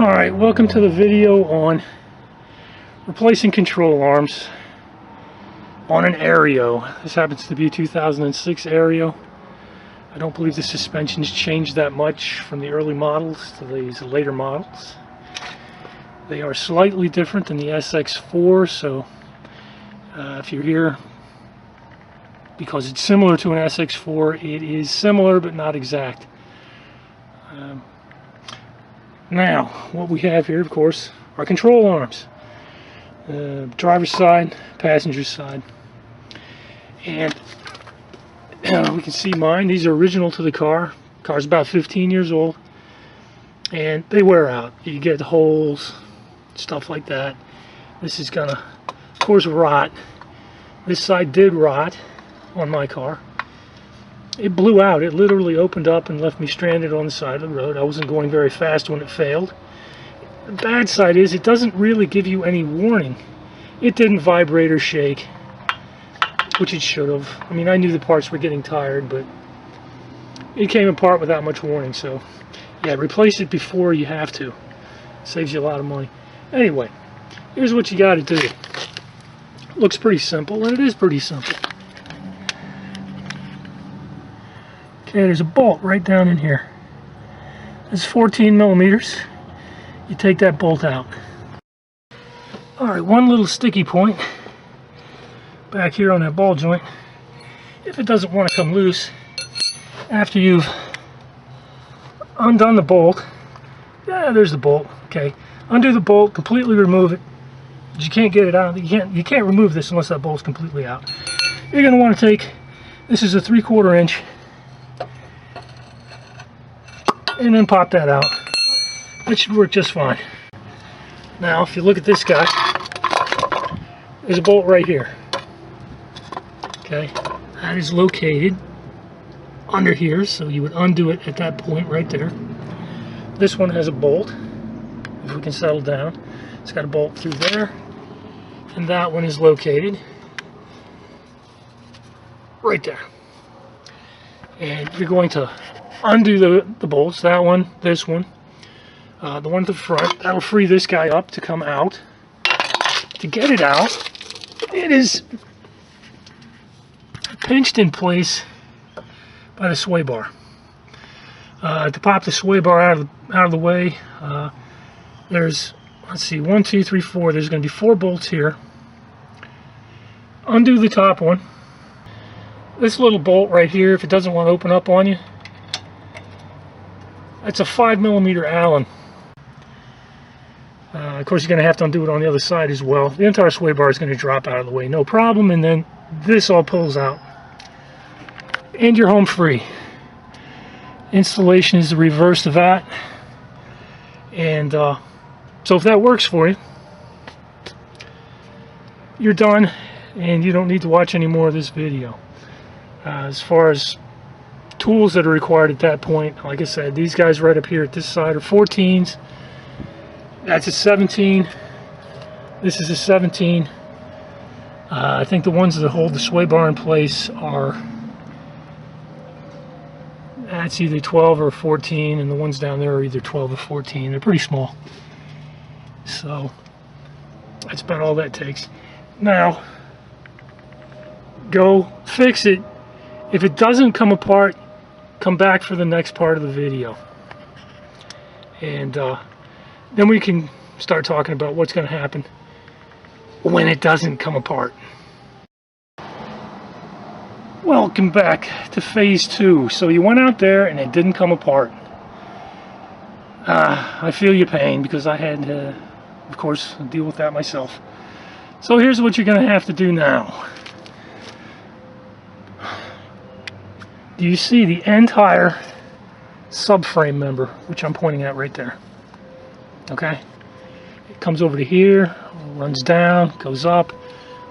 Alright, welcome to the video on replacing control arms on an Aereo. This happens to be a 2006 Aereo. I don't believe the suspension's changed that much from the early models to these later models. They are slightly different than the SX4, so if you're here because it's similar to an SX4, it is similar but not exact. Now, what we have here, of course, are control arms. Driver's side, passenger side. And we can see mine. These are original to the car. The car's about 15 years old. And they wear out. You get holes, stuff like that. This is gonna, of course, rot. This side did rot on my car. It blew out. It literally opened up and left me stranded on the side of the road. I wasn't going very fast when it failed. The bad side is it doesn't really give you any warning. It didn't vibrate or shake, which it should have. I mean, I knew the parts were getting tired, but it came apart without much warning. So yeah, replace it before you have to. Saves you a lot of money. Anyway, here's what you got to do. Looks pretty simple, and it is pretty simple. Okay, there's a bolt right down in here. It's 14 millimeters. You take that bolt out. Alright, one little sticky point back here on that ball joint. If it doesn't want to come loose, after you've undone the bolt, yeah, there's the bolt. Okay, undo the bolt, completely remove it. You can't get it out. You can't remove this unless that bolt's completely out. You're going to want to take, this is a 3/4 inch, and then pop that out. That should work just fine. Now, if you look at this guy, there's a bolt right here. Okay, that is located under here, so you would undo it at that point right there. This one has a bolt. If we can settle down, it's got a bolt through there, and that one is located right there. And you're going to undo the bolts, that one, this one, the one at the front. That'll free this guy up to come out. To get it out, it is pinched in place by the sway bar. To pop the sway bar out of the way, there's, let's see, 1, 2, 3, 4. There's going to be 4 bolts here. Undo the top one. This little bolt right here, if it doesn't want to open up on you, it's a 5 millimeter Allen. Of course, you're going to have to undo it on the other side as well. The entire sway bar is going to drop out of the way, no problem, and then this all pulls out. And you're home free. Installation is the reverse of that. And so if that works for you, you're done, and you don't need to watch any more of this video. As far as tools that are required at that point, like I said, these guys right up here at this side are 14s. That's a 17. This is a 17. I think the ones that hold the sway bar in place are, that's either 12 or 14, and the ones down there are either 12 or 14. They're pretty small. So that's about all that takes. Now, go fix it. If it doesn't come apart, come back for the next part of the video, and then we can start talking about what's going to happen when it doesn't come apart. Welcome back to phase 2. So you went out there and it didn't come apart. I feel your pain because I had to, of course, deal with that myself. So here's what you're going to have to do now. Do you see the entire subframe member, which I'm pointing at right there? Okay, it comes over to here, runs down, goes up,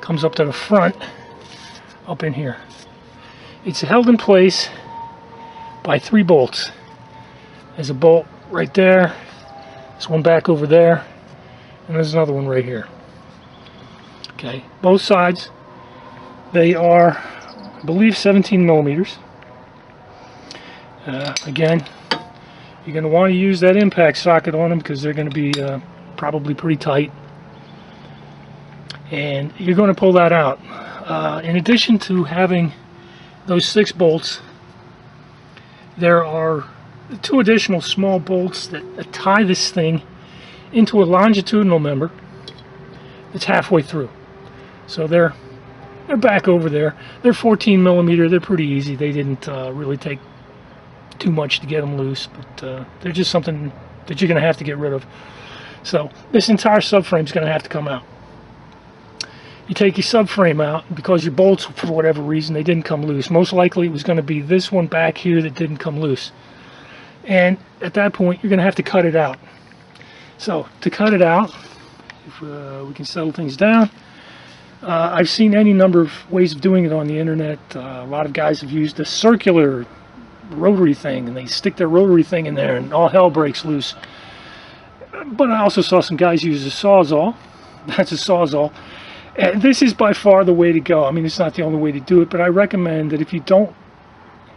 comes up to the front, up in here. It's held in place by 3 bolts. There's a bolt right there, there's one back over there, and there's another one right here. Okay, both sides, they are, I believe, 17 millimeters. Again, You're going to want to use that impact socket on them because they're going to be probably pretty tight. And you're going to pull that out. In addition to having those 6 bolts, there are 2 additional small bolts that tie this thing into a longitudinal member that's halfway through. So they're back over there. They're 14 millimeter. They're pretty easy. They didn't really take too much to get them loose, but they're just something that you're going to have to get rid of. So this entire subframe is going to have to come out. You take your subframe out because your bolts, for whatever reason, they didn't come loose. Most likely it was going to be this one back here that didn't come loose. And at that point, you're going to have to cut it out. So to cut it out, if we can settle things down, I've seen any number of ways of doing it on the internet. A lot of guys have used a circular rotary thing, and they stick their rotary thing in there and all hell breaks loose. But I also saw some guys use a sawzall. That's a sawzall. And this is by far the way to go. I mean, it's not the only way to do it, but I recommend that if you don't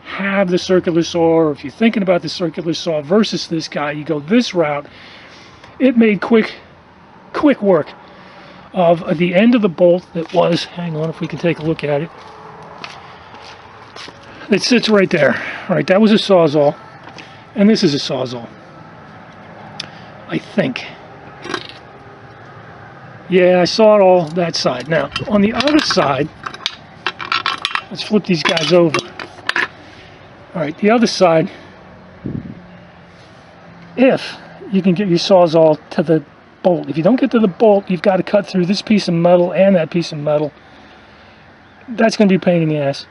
have the circular saw, or if you're thinking about the circular saw versus this guy, you go this route. It made quick work of the end of the bolt that was, hang on if we can take a look at it, it sits right there. All right, that was a sawzall, and this is a sawzall, I think. Yeah, I saw it all that side. Now, on the other side, let's flip these guys over. All right, the other side, if you can get your sawzall to the bolt. If you don't get to the bolt, you've got to cut through this piece of metal and that piece of metal. That's going to be a pain in the ass.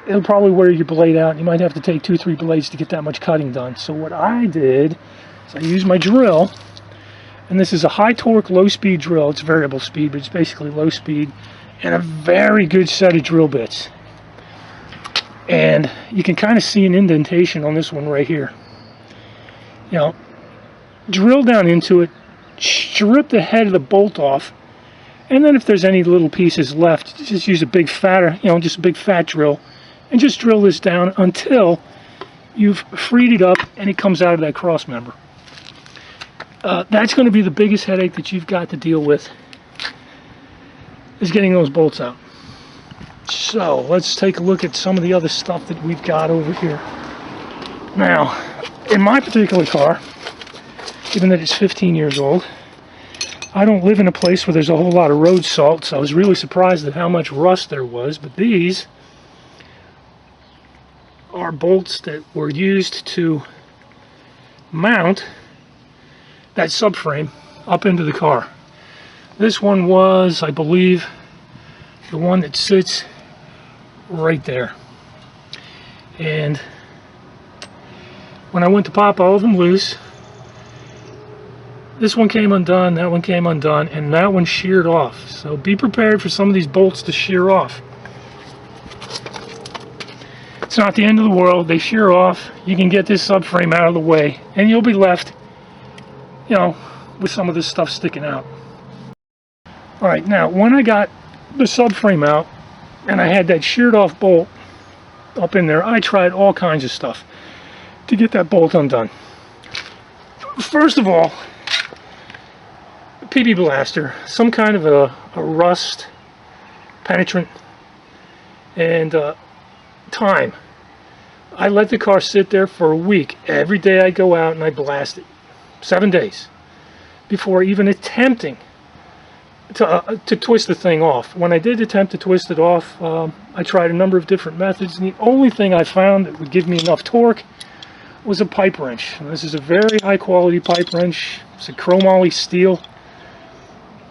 It'll probably wear your blade out. You might have to take 2-3 blades to get that much cutting done. So what I did is I used my drill. And this is a high torque, low speed drill. It's variable speed, but it's basically low speed. And a very good set of drill bits. And you can kind of see an indentation on this one right here. You know, drill down into it, strip the head of the bolt off, and then if there's any little pieces left, just use a big fatter, just a big fat drill, and just drill this down until you've freed it up and it comes out of that cross member. That's going to be the biggest headache that you've got to deal with, is getting those bolts out. So let's take a look at some of the other stuff that we've got over here. Now, in my particular car, given that it's 15 years old, I don't live in a place where there's a whole lot of road salt, so I was really surprised at how much rust there was. But these are bolts that were used to mount that subframe up into the car. This one was, I believe, the one that sits right there. And when I went to pop all of them loose, this one came undone, that one came undone, and that one sheared off. So be prepared for some of these bolts to shear off. It's not the end of the world. They shear off. You can get this subframe out of the way, and you'll be left, with some of this stuff sticking out. All right, now when I got the subframe out and I had that sheared off bolt up in there, I tried all kinds of stuff to get that bolt undone. First of all, PB blaster, some kind of a rust penetrant, and time. I let the car sit there for a week. Every day I go out and I blast it. 7 days before even attempting to twist the thing off. When I did attempt to twist it off, I tried a number of different methods, and the only thing I found that would give me enough torque was a pipe wrench. And this is a very high quality pipe wrench. It's a chromoly steel.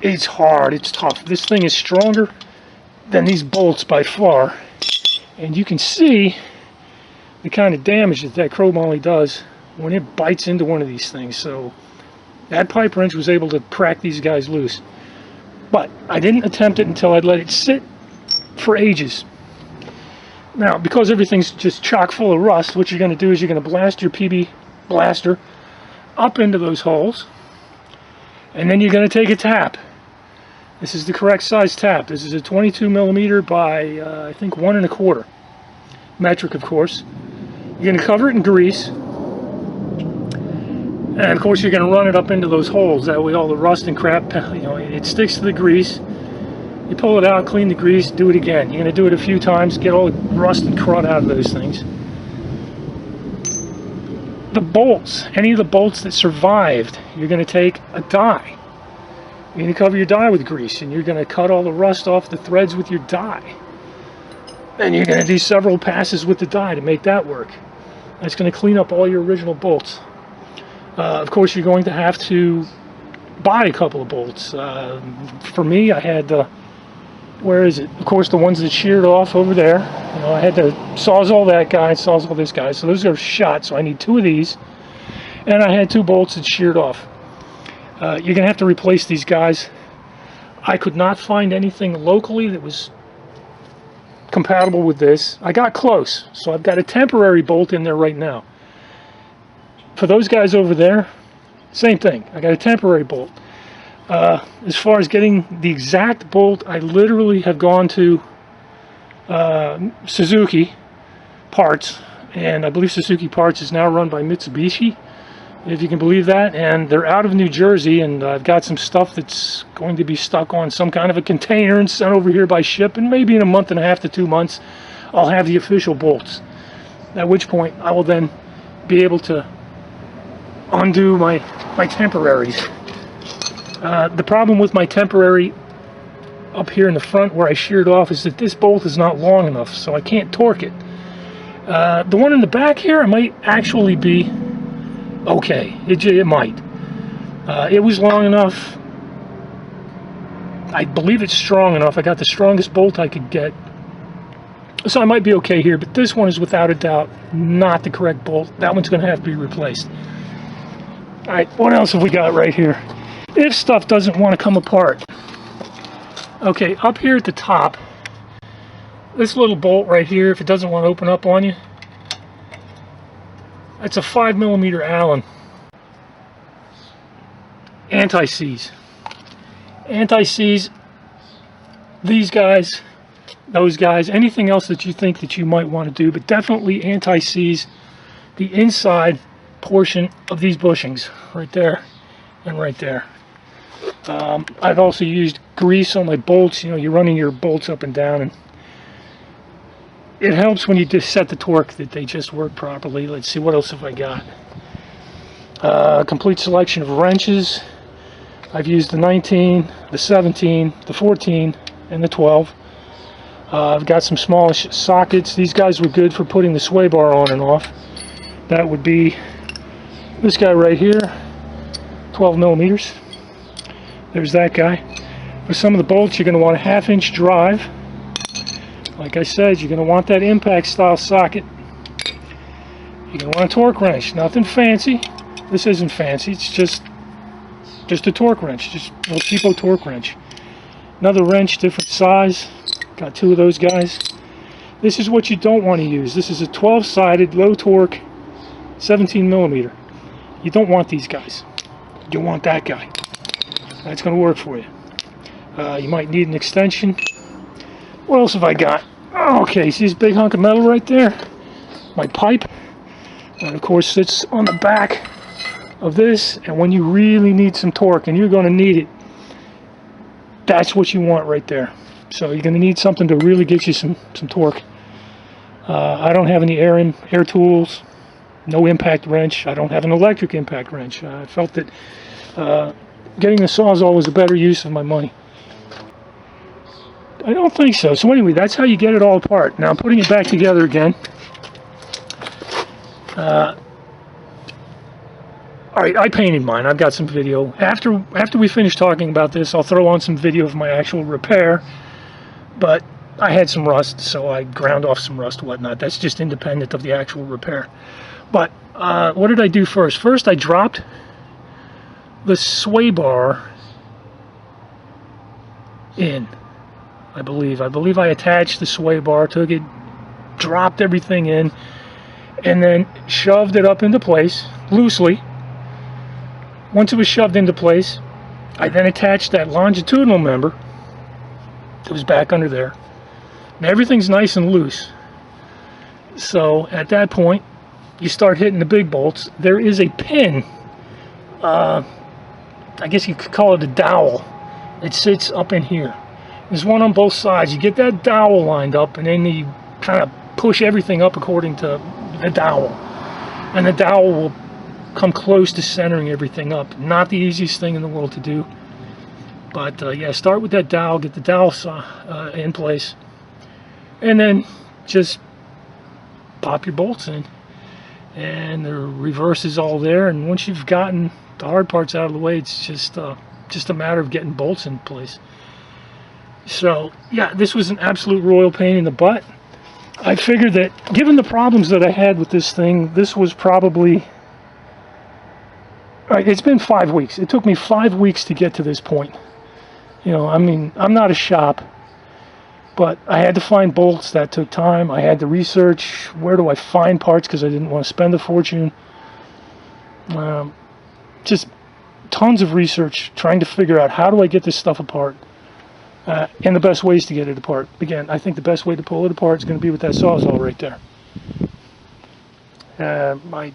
It's hard, it's tough. This thing is stronger than these bolts by far, and you can see the kind of damage that chromoly does when it bites into one of these things. So that pipe wrench was able to crack these guys loose. But I didn't attempt it until I'd let it sit for ages. Now, because everything's just chock full of rust, what you're going to do is you're going to blast your PB blaster up into those holes, and then you're going to take a tap. This is the correct size tap. This is a 22 millimeter by I think 1 1/4 metric, of course. You're going to cover it in grease, And of course you're going to run it up into those holes. That way all the rust and crap, you know, it sticks to the grease. You pull it out, clean the grease, do it again. You're going to do it a few times, get all the rust and crud out of those things. The bolts, any of the bolts that survived, you're going to take a die. You're going to cover your die with grease, and you're going to cut all the rust off the threads with your die. And you're going to do several passes with the die to make that work. That's going to clean up all your original bolts. Of course, you're going to have to buy a couple of bolts. For me, I had, where is it? Of course, the ones that sheared off over there. You know, I had the Sawzall that guy, Sawzall this guy. So those are shot, so I need 2 of these. And I had 2 bolts that sheared off. You're going to have to replace these guys. I could not find anything locally that was compatible with this. I got close, so I've got a temporary bolt in there right now. For those guys over there, same thing. I got a temporary bolt. As far as getting the exact bolt, I literally have gone to Suzuki Parts, and I believe Suzuki Parts is now run by Mitsubishi, if you can believe that, and they're out of New Jersey, and I've got some stuff that's going to be stuck on some kind of a container and sent over here by ship, and maybe in a month and a half to 2 months I'll have the official bolts, at which point I will then be able to undo my temporaries. The problem with my temporary up here in the front where I sheared off is that this bolt is not long enough, so I can't torque it. The one in the back here, it might actually be okay. It might. It was long enough. I believe it's strong enough. I got the strongest bolt I could get, so I might be okay here, but this one is without a doubt not the correct bolt. That one's going to have to be replaced. Alright, what else have we got right here? If stuff doesn't want to come apart. Okay, up here at the top, this little bolt right here, if it doesn't want to open up on you, that's a 5mm Allen. Anti-seize. Anti-seize, these guys, those guys, anything else that you think that you might want to do, but definitely anti-seize the inside portion of these bushings right there and right there. I've also used grease on my bolts. You know, you're running your bolts up and down, and it helps when you just set the torque that they just work properly. Let's see, what else have I got? Complete selection of wrenches. I've used the 19, the 17, the 14, and the 12. I've got some smallish sockets. These guys were good for putting the sway bar on and off. That would be this guy right here, 12mm. There's that guy. For some of the bolts, you're going to want a 1/2-inch drive. Like I said, you're going to want that impact style socket. You're going to want a torque wrench. Nothing fancy. This isn't fancy. It's just a torque wrench. Just a little cheapo torque wrench. Another wrench, different size. Got 2 of those guys. This is what you don't want to use. This is a 12-sided, low torque, 17mm. You don't want these guys. You want that guy. That's going to work for you. You might need an extension. What else have I got? Oh, okay, see this big hunk of metal right there? My pipe. And of course sits on the back of this, and when you really need some torque, and you're going to need it, that's what you want right there. So you're going to need something to really get you some torque. I don't have any air tools, no impact wrench. I don't have an electric impact wrench. I felt that getting the Sawzall was a better use of my money. I don't think so. So anyway, that's how you get it all apart. Now I'm putting it back together again. Alright, I painted mine. I've got some video. After we finish talking about this, I'll throw on some video of my actual repair. But I had some rust, so I ground off some rust and whatnot. That's just independent of the actual repair. But what did I do first? First, I dropped the sway bar in. I believe I attached the sway bar, took it, dropped everything in, and then shoved it up into place loosely. Once it was shoved into place, I then attached that longitudinal member that was back under there. And everything's nice and loose. So at that point, you start hitting the big bolts. There is a pin I guess you could call it a dowel. It sits up in here. There's one on both sides. You get that dowel lined up, and then you kind of push everything up according to the dowel. And the dowel will come close to centering everything up. Not the easiest thing in the world to do. But yeah, start with that dowel, get the dowel in place, and then just pop your bolts in. And the reverse is all there, and once you've gotten the hard parts out of the way, it's just a matter of getting bolts in place. So yeah, this was an absolute royal pain in the butt. I figured that given the problems that I had with this thing, this was probably, it's been 5 weeks. It took me 5 weeks to get to this point. You know, I mean, I'm not a shop, but I had to find bolts. That took time. I had to research where do I find parts because I didn't want to spend a fortune. Just tons of research trying to figure out how do I get this stuff apart. And the best ways to get it apart. Again, I think the best way to pull it apart is going to be with that Sawzall right there. My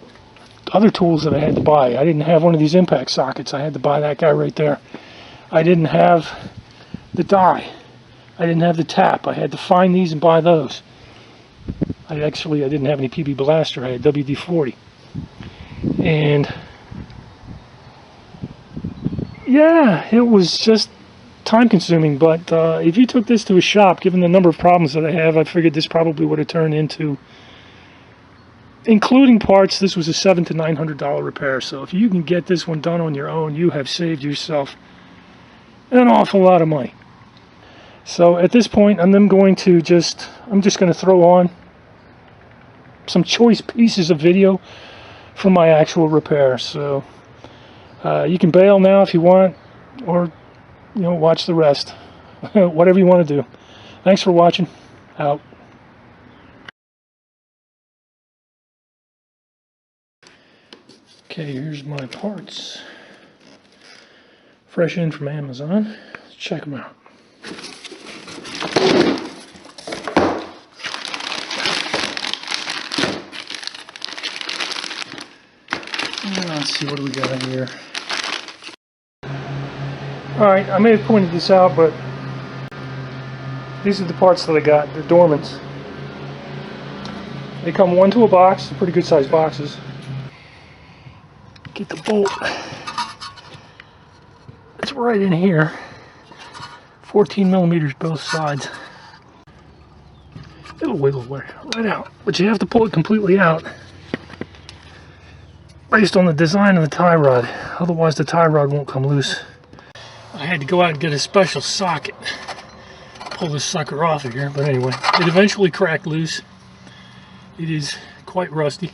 other tools that I had to buy, I didn't have one of these impact sockets. I had to buy that guy right there. I didn't have the die. I didn't have the tap. I had to find these and buy those. I didn't have any PB Blaster. I had WD-40. And yeah, it was just time consuming, but if you took this to a shop, given the number of problems that I have, I figured this probably would have turned into, including parts, this was a $700 to $900 repair. So if you can get this one done on your own, you have saved yourself an awful lot of money. So at this point, I'm just going to throw on some choice pieces of video from my actual repair. So you can bail now if you want, or watch the rest. Whatever you want to do. Thanks for watching. Out. Okay, here's my parts. Fresh in from Amazon. Let's check them out. Let's see, what do we got here? Alright, I may have pointed this out, but these are the parts that I got. They're dormans. They come one to a box. They're pretty good sized boxes. Get the bolt. It's right in here. 14 millimeters both sides. It'll wiggle right out, but you have to pull it completely out based on the design of the tie rod. Otherwise the tie rod won't come loose. I had to go out and get a special socket, pull this sucker off of here, but anyway, it eventually cracked loose. It is quite rusty.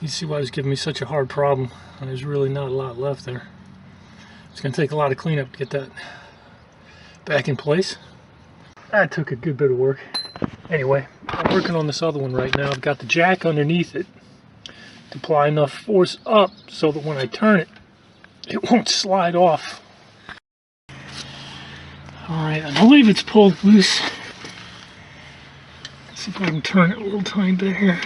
You see why it was giving me such a hard problem. There's really not a lot left there. It's going to take a lot of cleanup to get that back in place. That took a good bit of work. Anyway, I'm working on this other one right now. I've got the jack underneath it to apply enough force up so that when I turn it, it won't slide off. Alright, I believe it's pulled loose. Let's see if I can turn it a little tiny bit here.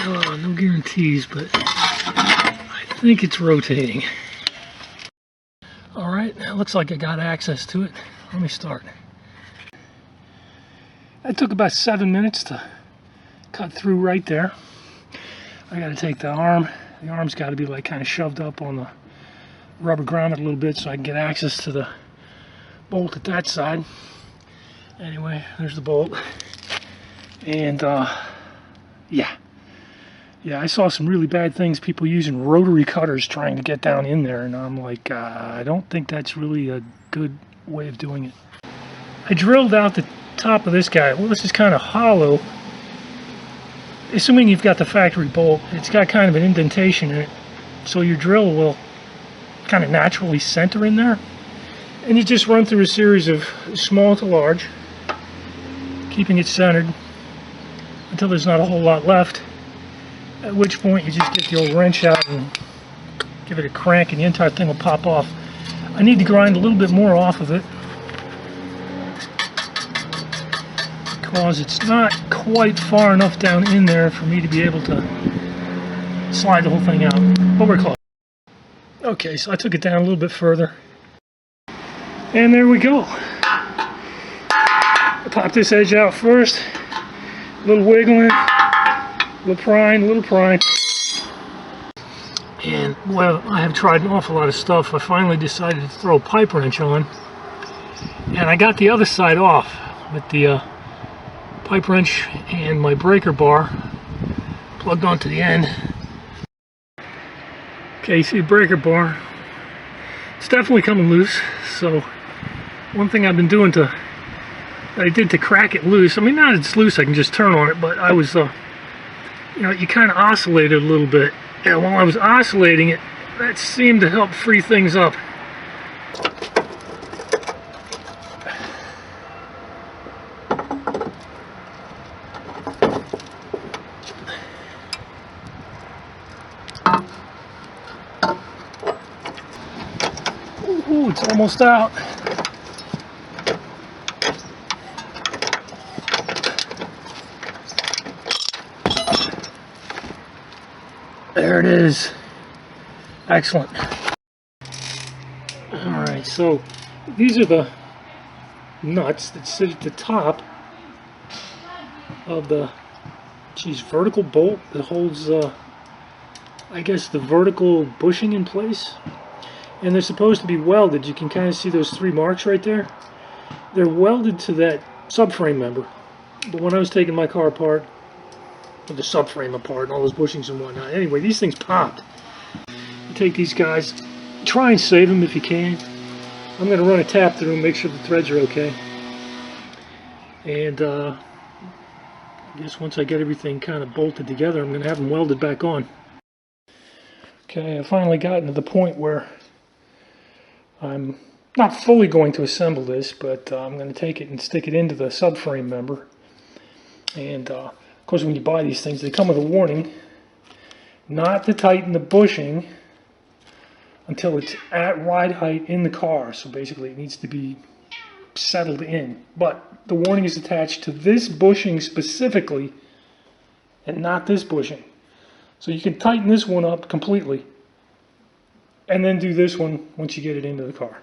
No guarantees, but I think it's rotating. Alright, it looks like I got access to it. Let me start. That took about 7 minutes to cut through right there. I got to take the arm. The arm's got to be like kind of shoved up on the rubber grommet a little bit so I can get access to the bolt at that side. Anyway, there's the bolt. And yeah, I saw some really bad things, people using rotary cutters trying to get down in there, and I'm like, I don't think that's really a good way of doing it. I drilled out the top of this guy. Well, this is kind of hollow. Assuming you've got the factory bolt, it's got kind of an indentation in it, so your drill will kind of naturally center in there. And you just run through a series of small to large, keeping it centered until there's not a whole lot left. At which point you just get the old wrench out and give it a crank and the entire thing will pop off. I need to grind a little bit more off of it because it's not quite far enough down in there for me to be able to slide the whole thing out, but we're close. Okay, so I took it down a little bit further, and there we go. I pop this edge out first, a little wiggling, a little prying, and well, I have tried an awful lot of stuff. I finally decided to throw a pipe wrench on, and I got the other side off with the pipe wrench and my breaker bar plugged onto the end. Okay, you see the breaker bar, it's definitely coming loose. So one thing I've been doing that I did to crack it loose, I mean, not it's loose, I can just turn on it, but I was you know, you kind of oscillate it a little bit, and while I was oscillating it, that seemed to help free things up. Ooh, it's almost out. There it is. Excellent. Alright, so these are the nuts that sit at the top of the vertical bolt that holds I guess the vertical bushing in place. And they're supposed to be welded. You can kind of see those 3 marks right there. They're welded to that subframe member. But when I was taking my car apart, with the subframe apart and all those bushings and whatnot, anyway, these things popped. You take these guys, try and save them if you can. I'm going to run a tap through them, make sure the threads are okay. And I guess once I get everything kind of bolted together, I'm going to have them welded back on. Okay, I finally gotten to the point where I'm not fully going to assemble this, but I'm going to take it and stick it into the subframe member. And of course, when you buy these things, they come with a warning not to tighten the bushing until it's at ride height in the car. So basically, it needs to be settled in. But the warning is attached to this bushing specifically, and not this bushing. So you can tighten this one up completely, and then do this one once you get it into the car.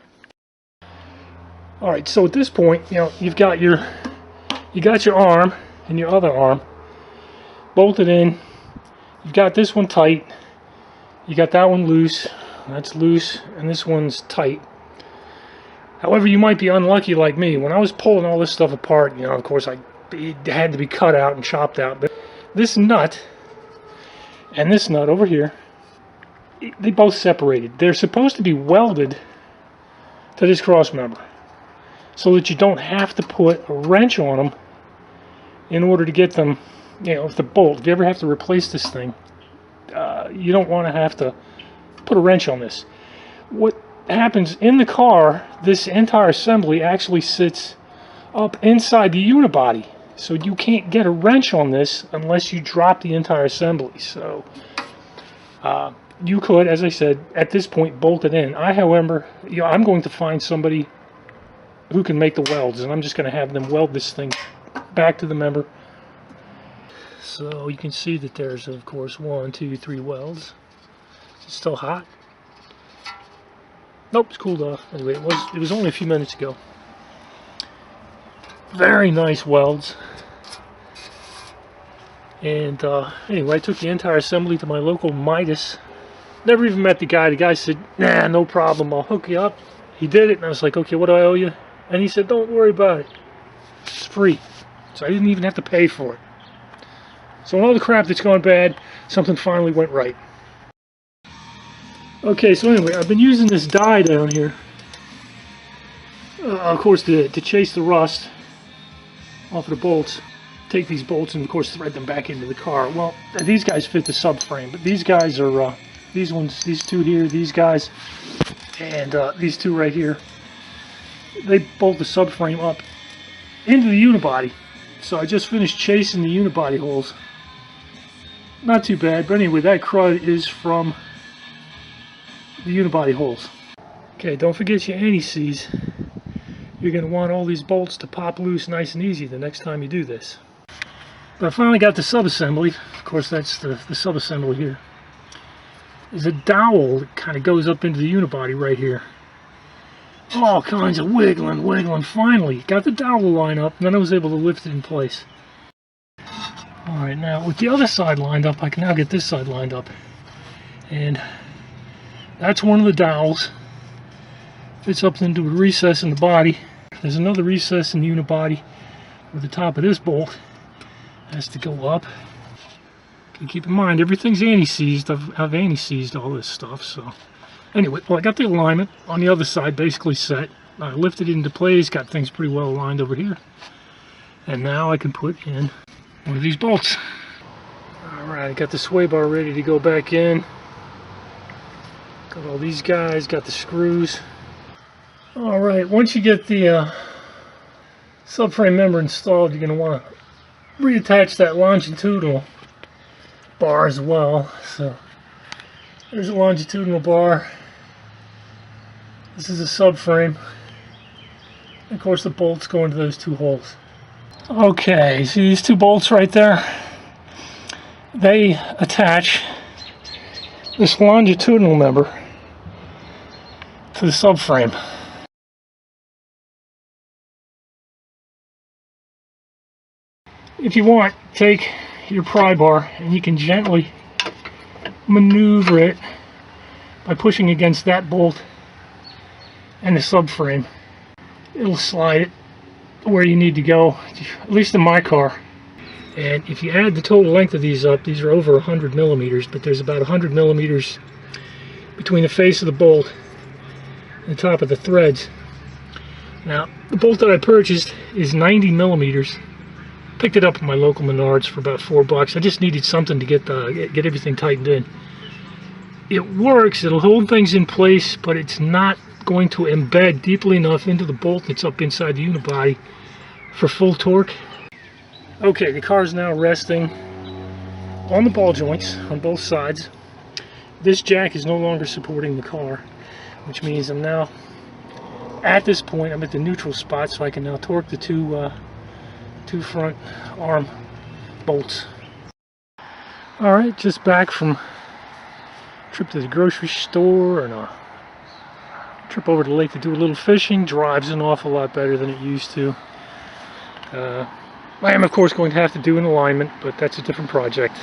All right, so at this point, you know, you got your arm and your other arm bolted in. You've got this one tight. You got that one loose. That's loose, and this one's tight. However, you might be unlucky like me. When I was pulling all this stuff apart, you know, of course, it had to be cut out and chopped out. But this nut and this nut over here, they both separated. They're supposed to be welded to this cross member so that you don't have to put a wrench on them in order to get them, you know, if the bolt, if you ever have to replace this thing, you don't want to have to put a wrench on this. What happens in the car, this entire assembly actually sits up inside the unibody, so you can't get a wrench on this unless you drop the entire assembly. So you could, as I said, at this point bolt it in. However, you know, I'm going to find somebody who can make the welds, and I'm just going to have them weld this thing back to the member. So you can see that there's, of course, 1, 2, 3 welds. Is it still hot? Nope, it's cooled off. Anyway, it was only a few minutes ago. Very nice welds. And anyway, I took the entire assembly to my local Midas. Never even met the guy. The guy said, "Nah, no problem, I'll hook you up." He did it, and I was like, "Okay, what do I owe you?" And he said, "Don't worry about it. It's free." So I didn't even have to pay for it. So in all the crap that's gone bad, something finally went right. Okay, so anyway, I've been using this die down here, of course, to chase the rust off of the bolts. Take these bolts and, of course, thread them back into the car. Well, these guys fit the subframe, but these guys are, these ones, these two here, these guys, and these two right here, they bolt the subframe up into the unibody. So I just finished chasing the unibody holes. Not too bad, but anyway, that crud is from the unibody holes. Okay, don't forget your anti-seize. You're going to want all these bolts to pop loose nice and easy the next time you do this. But I finally got the sub-assembly. Of course, that's the sub-assembly here. is a dowel that kind of goes up into the unibody right here. All kinds of wiggling. Finally, got the dowel line up, and then I was able to lift it in place. Alright, now with the other side lined up, I can now get this side lined up. And that's one of the dowels. Fits up into a recess in the body. There's another recess in the unibody where the top of this bolt has to go up. Okay, keep in mind, everything's anti-seized. I've anti-seized all this stuff, so... Anyway, well, I got the alignment on the other side basically set. I lifted it into place, got things pretty well aligned over here. And now I can put in one of these bolts. Alright, I got the sway bar ready to go back in. Got all these guys, got the screws. Alright, once you get the subframe member installed, you're going to want to reattach that longitudinal bar as well. So there's a longitudinal bar. This is a subframe. And of course the bolts go into those two holes. Okay, see these two bolts right there? They attach this longitudinal member to the subframe. If you want, take your pry bar and you can gently maneuver it by pushing against that bolt and the subframe. It'll slide it where you need to go, at least in my car. And if you add the total length of these up, these are over 100 millimeters, but there's about 100 millimeters between the face of the bolt and the top of the threads. Now, the bolt that I purchased is 90 millimeters. Picked it up at my local Menards for about $4. I just needed something to get everything tightened in. It works, it'll hold things in place, but it's not going to embed deeply enough into the bolt that's up inside the unibody for full torque. Okay, the car is now resting on the ball joints on both sides. This jack is no longer supporting the car, which means I'm now at this point, I'm at the neutral spot, so I can now torque the two front arm bolts. Alright, just back from a trip to the grocery store and a trip over to the lake to do a little fishing. Drives an awful lot better than it used to. I am of course going to have to do an alignment, but that's a different project.